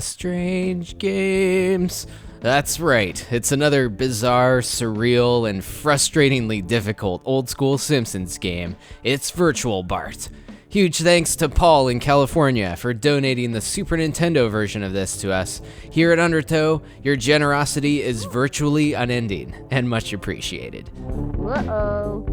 Strange games. That's right, it's another bizarre, surreal, and frustratingly difficult old-school Simpsons game. It's Virtual Bart. Huge thanks to Paul in California for donating the Super Nintendo version of this to us. Here at Undertow, your generosity is virtually unending and much appreciated. Uh-oh.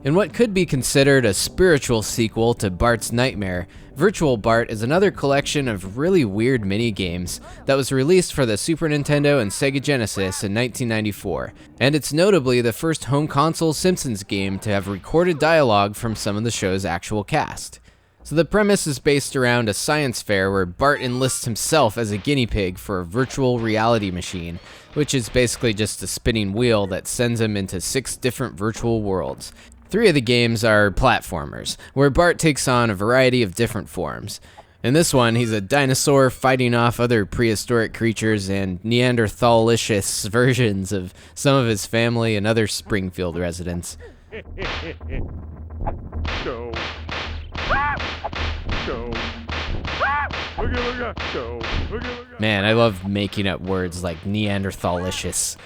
In what could be considered a spiritual sequel to Bart's Nightmare, Virtual Bart is another collection of really weird mini-games that was released for the Super Nintendo and Sega Genesis in 1994, and it's notably the first home console Simpsons game to have recorded dialogue from some of the show's actual cast. So the premise is based around a science fair where Bart enlists himself as a guinea pig for a virtual reality machine, which is basically just a spinning wheel that sends him into 6 different virtual worlds. 3 of the games are platformers, where Bart takes on a variety of different forms. In this one, he's a dinosaur fighting off other prehistoric creatures and Neanderthalicious versions of some of his family and other Springfield residents. Go. Go. Man, I love making up words like Neanderthalicious.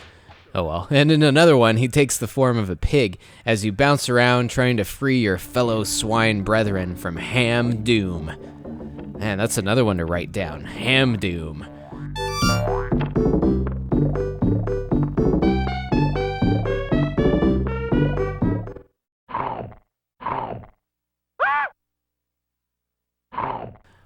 Oh well. And in another one, he takes the form of a pig as you bounce around trying to free your fellow swine brethren from Ham Doom. Man, that's another one to write down. Ham Doom.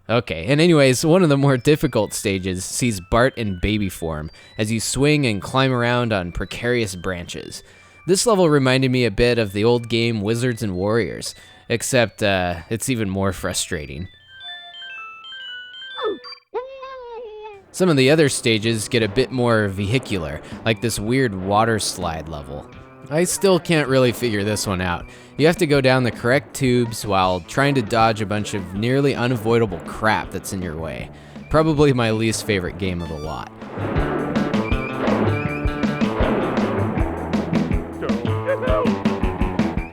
Okay, and anyways, one of the more difficult stages sees Bart in baby form as you swing and climb around on precarious branches. This level reminded me a bit of the old game Wizards and Warriors, except it's even more frustrating. Some of the other stages get a bit more vehicular, like this weird water slide level. I still can't really figure this one out. You have to go down the correct tubes while trying to dodge a bunch of nearly unavoidable crap that's in your way. Probably my least favorite game of the lot.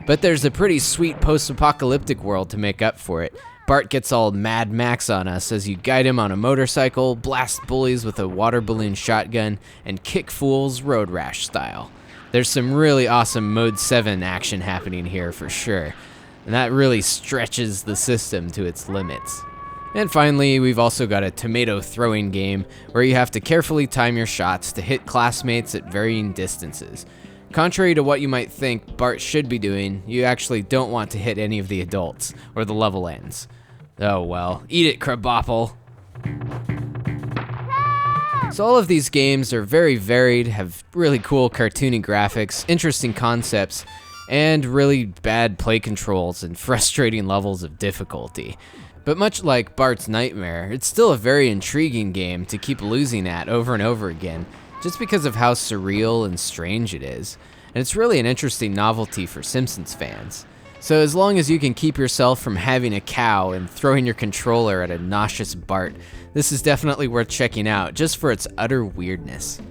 But there's a pretty sweet post-apocalyptic world to make up for it. Bart gets all Mad Max on us as you guide him on a motorcycle, blast bullies with a water balloon shotgun, and kick fools road rash style. There's some really awesome Mode 7 action happening here for sure, and that really stretches the system to its limits. And finally, we've also got a tomato throwing game where you have to carefully time your shots to hit classmates at varying distances. Contrary to what you might think Bart should be doing, you actually don't want to hit any of the adults, or the level ends. Oh well, eat it, Crabapple. So all of these games are very varied, have really cool cartoony graphics, interesting concepts, and really bad play controls and frustrating levels of difficulty. But much like Bart's Nightmare, it's still a very intriguing game to keep losing at over and over again, just because of how surreal and strange it is. And it's really an interesting novelty for Simpsons fans. So as long as you can keep yourself from having a cow and throwing your controller at a nauseous Bart, this is definitely worth checking out just for its utter weirdness.